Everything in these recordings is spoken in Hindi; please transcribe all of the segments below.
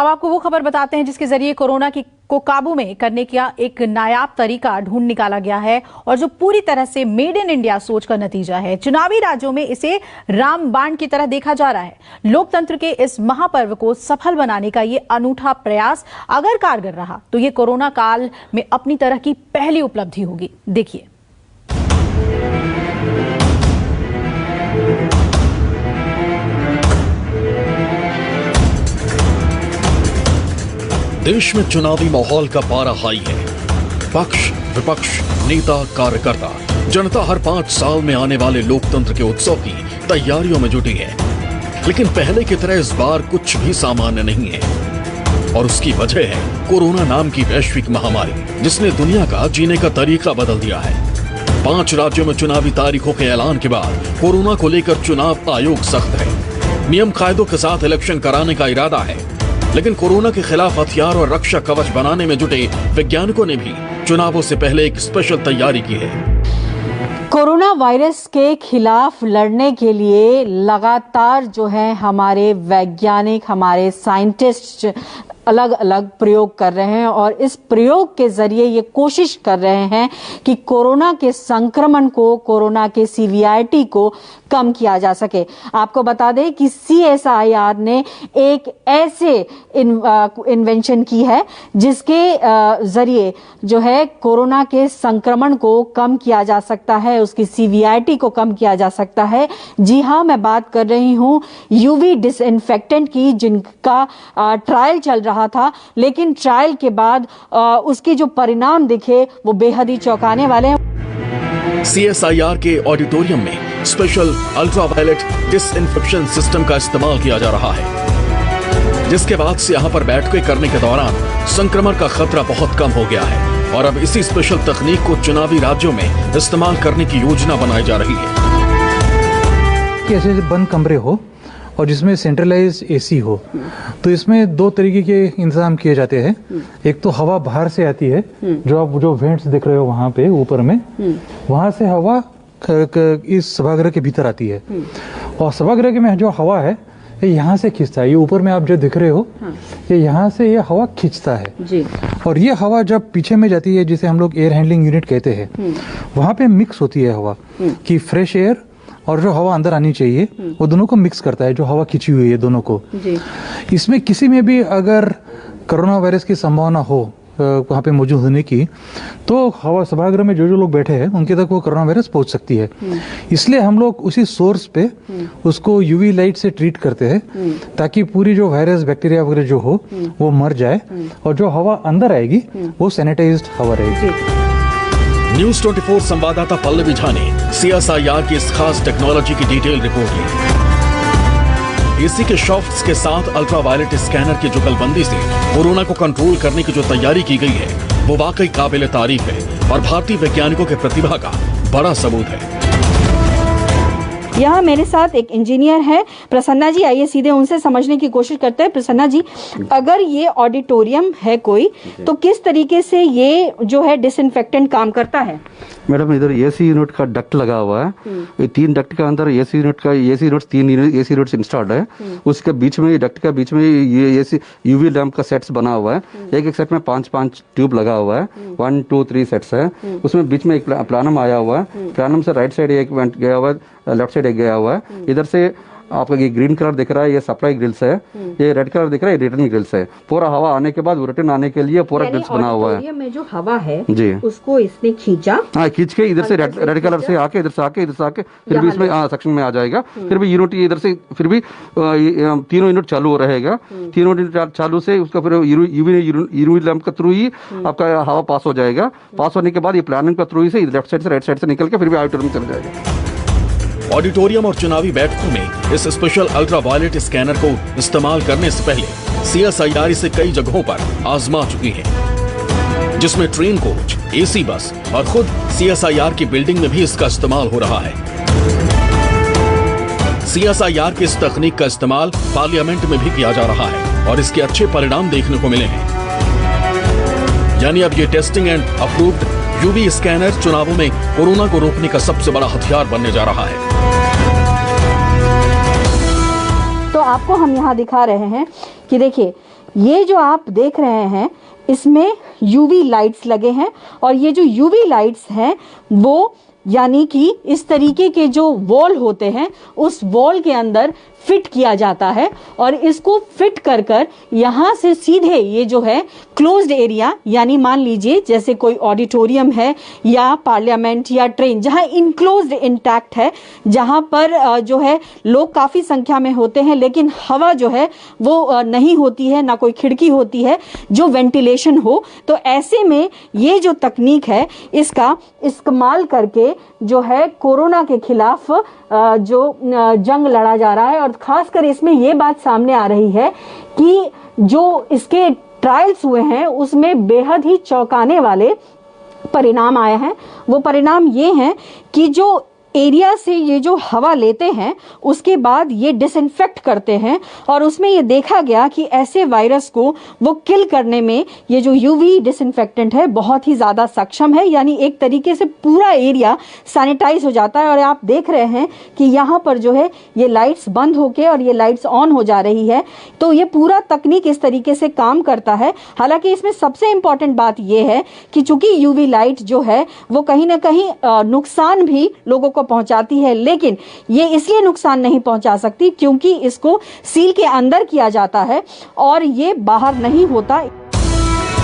अब आपको वो खबर बताते हैं जिसके जरिए कोरोना को काबू में करने का एक नायाब तरीका ढूंढ निकाला गया है और जो पूरी तरह से मेड इन इंडिया सोच का नतीजा है। चुनावी राज्यों में इसे रामबाण की तरह देखा जा रहा है। लोकतंत्र के इस महापर्व को सफल बनाने का ये अनूठा प्रयास अगर कारगर रहा तो ये कोरोना काल में अपनी तरह की पहली उपलब्धि होगी। देखिए। देश में चुनावी माहौल का पारा हाई है। पक्ष विपक्ष, नेता कार्यकर्ता, जनता हर 5 साल में आने वाले लोकतंत्र के उत्सव की तैयारियों में जुटी है। लेकिन पहले की तरह इस बार कुछ भी सामान्य नहीं है और उसकी वजह है कोरोना नाम की वैश्विक महामारी जिसने दुनिया का जीने का तरीका बदल दिया है। 5 राज्यों में चुनावी तारीखों के ऐलान के बाद कोरोना को लेकर चुनाव आयोग सख्त है। नियम कायदों के साथ इलेक्शन कराने का इरादा है, लेकिन कोरोना के खिलाफ हथियार और रक्षा कवच बनाने में जुटे वैज्ञानिकों ने भी चुनावों से पहले एक स्पेशल तैयारी की है। कोरोना वायरस के खिलाफ लड़ने के लिए लगातार जो है हमारे वैज्ञानिक, हमारे साइंटिस्ट अलग अलग प्रयोग कर रहे हैं और इस प्रयोग के जरिए ये कोशिश कर रहे हैं कि कोरोना के संक्रमण को, कोरोना के सीवियरिटी को कम किया जा सके। आपको बता दें कि CSIR ने एक ऐसे इन्वेंशन की है जिसके जरिए जो है कोरोना के संक्रमण को कम किया जा सकता है, उसकी सीवियरिटी को कम किया जा सकता है। जी हाँ, मैं बात कर रही हूँ UV डिसइंफेक्टेंट की, जिनका ट्रायल चल रहा था, लेकिन ट्रायल के बाद उसके जो परिणाम दिखे वो बेहद ही चौंकाने वाले हैं। CSIR के ऑडिटोरियम में स्पेशल अल्ट्रावायलेट डिसइंफेक्शन सिस्टम का इस्तेमाल किया जा रहा है, जिसके बाद से यहाँ पर बैठकें करने के दौरान संक्रमण का खतरा बहुत कम हो गया है और अब इसी स्पेशल तकनीक को चुनावी राज्यों में इस्तेमाल करने की योजना बनाई जा रही है। ऐसे बंद कमरे हो और जिसमें सेंट्रलाइज AC हो, तो इसमें 2 तरीके के इंतजाम किए जाते हैं। एक तो हवा बाहर से आती है, जो आप जो वेंट्स दिख रहे हो वहाँ पे ऊपर में, वहाँ से हवा इस सभागृह के भीतर आती है और सभागृह में जो हवा है ये यहाँ से खींचता है। ये ऊपर में आप जो दिख रहे हो ये यहाँ से ये हवा खींचता है जी। और ये हवा जब पीछे में जाती है, जिसे हम लोग एयर हैंडलिंग यूनिट कहते हैं, वहाँ पे मिक्स होती है हवा की फ्रेश एयर और जो हवा अंदर आनी चाहिए वो दोनों को मिक्स करता है, जो हवा खींची हुई है दोनों को जी। इसमें किसी में भी अगर कोरोना वायरस की संभावना हो वहाँ पे मौजूद होने की, तो हवा सभागृह में जो लोग बैठे हैं उनके तक वो कोरोना वायरस पहुँच सकती है। इसलिए हम लोग उसी सोर्स पे उसको UV लाइट से ट्रीट करते हैं ताकि पूरी जो वायरस बैक्टीरिया वगैरह जो हो वो मर जाए और जो हवा अंदर आएगी वो सैनिटाइज्ड हवा रहेगी। न्यूज़ 24 संवाददाता पल्लवी झा ने CSIR की इस खास टेक्नोलॉजी की डिटेल रिपोर्ट ली। AC के शॉफ्ट्स के साथ अल्ट्रावायलेट स्कैनर की जुगलबंदी से कोरोना को कंट्रोल करने की जो तैयारी की गई है वो वाकई काबिल तारीफ है और भारतीय वैज्ञानिकों के प्रतिभा का बड़ा सबूत है। यहाँ मेरे साथ एक इंजीनियर है, प्रसन्ना जी। आइए सीधे उनसे समझने की कोशिश करते हैं। प्रसन्ना जी, अगर ये ऑडिटोरियम है कोई, तो किस तरीके से ये जो है डिसइंफेक्टेंट काम करता है? मैडम, इधर AC यूनिट का डक्ट लगा हुआ है। ये 3 डक्ट के अंदर AC unit 3 AC units installed है। उसके बीच में डक्ट के बीच में ये AC UV लैंप का सेट्स बना हुआ है। एक सेट में 5 ट्यूब लगा हुआ है। 1 2 3 सेट्स है। उसमें बीच में एक प्लानम आया हुआ है। प्लानम से राइट साइड एक वेंट गया हुआ है, लेफ्ट साइड एक गया हुआ है। इधर से आपका ये ग्रीन कलर दिख रहा है, ये सप्लाई ग्रिल्स है। ये रेड कलर दिख रहा है, ये रिटर्न ग्रिल्स है। पूरा हवा आने के बाद रिटर्न आने के लिए पूरा ग्रिल्स बना हुआ है। में जो हवा है जी, उसको इसने खींचा, हाँ, खींच के इधर से रेड कलर से आके इधर से आके फिर भी इसमें सेक्शन में आ जाएगा। फिर भी यूनिट इधर से फिर भी 3 यूनिट चालू रहेगा। 3 यूनिट चालू से उसका फिर यूवी लैंप के थ्रू ही आपका हवा पास हो जाएगा। पास होने के बाद ये प्लानिंग के थ्रू ही से लेफ्ट साइड से राइट साइड से निकल के फिर भी ऑडिटोरियम चल जाएगा। ऑडिटोरियम और चुनावी बैठकों में इस स्पेशल अल्ट्रावायलेट स्कैनर को इस्तेमाल करने से पहले CSIR इसे कई जगहों पर आजमा चुकी है, जिसमें ट्रेन कोच, AC बस और खुद CSIR की बिल्डिंग में भी इसका इस्तेमाल हो रहा है। CSIR की इस तकनीक का इस्तेमाल पार्लियामेंट में भी किया जा रहा है और इसके अच्छे परिणाम देखने को मिले हैं। यानी अब ये testing and approved UV scanner चुनावों में कोरोना को रोकने का सबसे बड़ा हथियार बनने जा रहा है। तो आपको हम यहाँ दिखा रहे हैं कि देखिए ये जो आप देख रहे हैं इसमें यूवी लाइट्स लगे हैं और ये जो यूवी लाइट्स हैं वो यानी कि इस तरीके के जो वॉल होते हैं उस वॉल के अंदर फिट किया जाता है और इसको फिट कर कर यहाँ से सीधे ये जो है क्लोज्ड एरिया यानी मान लीजिए जैसे कोई ऑडिटोरियम है या पार्लियामेंट या ट्रेन जहाँ इनक्लोज्ड इंटैक्ट है, जहाँ पर जो है लोग काफ़ी संख्या में होते हैं लेकिन हवा जो है वो नहीं होती है, ना कोई खिड़की होती है जो वेंटिलेशन हो, तो ऐसे में ये जो तकनीक है इसका इस्तेमाल करके जो है कोरोना के खिलाफ जो जंग लड़ा जा रहा है। और खासकर इसमें ये बात सामने आ रही है कि जो इसके ट्रायल्स हुए हैं उसमें बेहद ही चौंकाने वाले परिणाम आए हैं। वो परिणाम ये हैं कि जो एरिया से ये जो हवा लेते हैं उसके बाद ये डिसइंफेक्ट करते हैं और उसमें ये देखा गया कि ऐसे वायरस को वो किल करने में ये जो यूवी डिसइंफेक्टेंट है बहुत ही ज़्यादा सक्षम है, यानी एक तरीके से पूरा एरिया सैनिटाइज हो जाता है। और आप देख रहे हैं कि यहाँ पर जो है ये लाइट्स बंद होके और ये लाइट्स ऑन हो जा रही है, तो ये पूरा तकनीक इस तरीके से काम करता है। हालांकि इसमें सबसे इम्पॉर्टेंट बात ये है कि चूंकि यूवी लाइट जो है वो कहीं ना कहीं नुकसान भी लोगों को पहुंचाती है, लेकिन ये इसलिए नुकसान नहीं पहुंचा सकती क्योंकि इसको सील के अंदर किया जाता है और ये बाहर नहीं होता।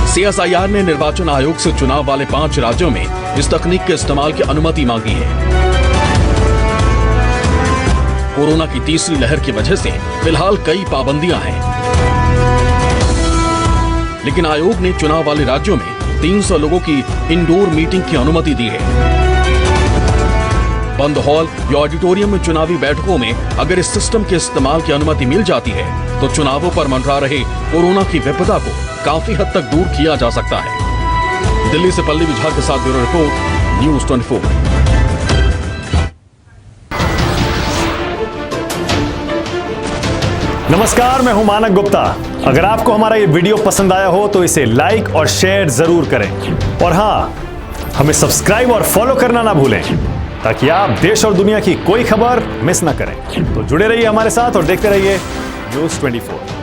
CSIR ने निर्वाचन आयोग से चुनाव वाले 5 राज्यों में इस तकनीक के इस्तेमाल की अनुमति मांगी है। कोरोना की तीसरी लहर की वजह से फिलहाल कई पाबंदियां हैं, लेकिन आयोग ने चुनाव वाले राज्यों में 300 लोगों की इंडोर मीटिंग की अनुमति दी है। बंद हॉल या ऑडिटोरियम में चुनावी बैठकों में अगर इस सिस्टम के इस्तेमाल की अनुमति मिल जाती है तो चुनावों पर मंडरा रहे कोरोना की विपदा को काफी हद तक दूर किया जा सकता है। दिल्ली से पल्लवी झा के साथ ब्यूरो रिपोर्ट, न्यूज़ 24। नमस्कार, मैं हूं मानक गुप्ता। अगर आपको हमारा ये वीडियो पसंद आया हो तो इसे लाइक और शेयर जरूर करें और हाँ, हमें सब्सक्राइब और फॉलो करना ना भूलें ताकि आप देश और दुनिया की कोई खबर मिस ना करें। तो जुड़े रहिए हमारे साथ और देखते रहिए न्यूज़ 24।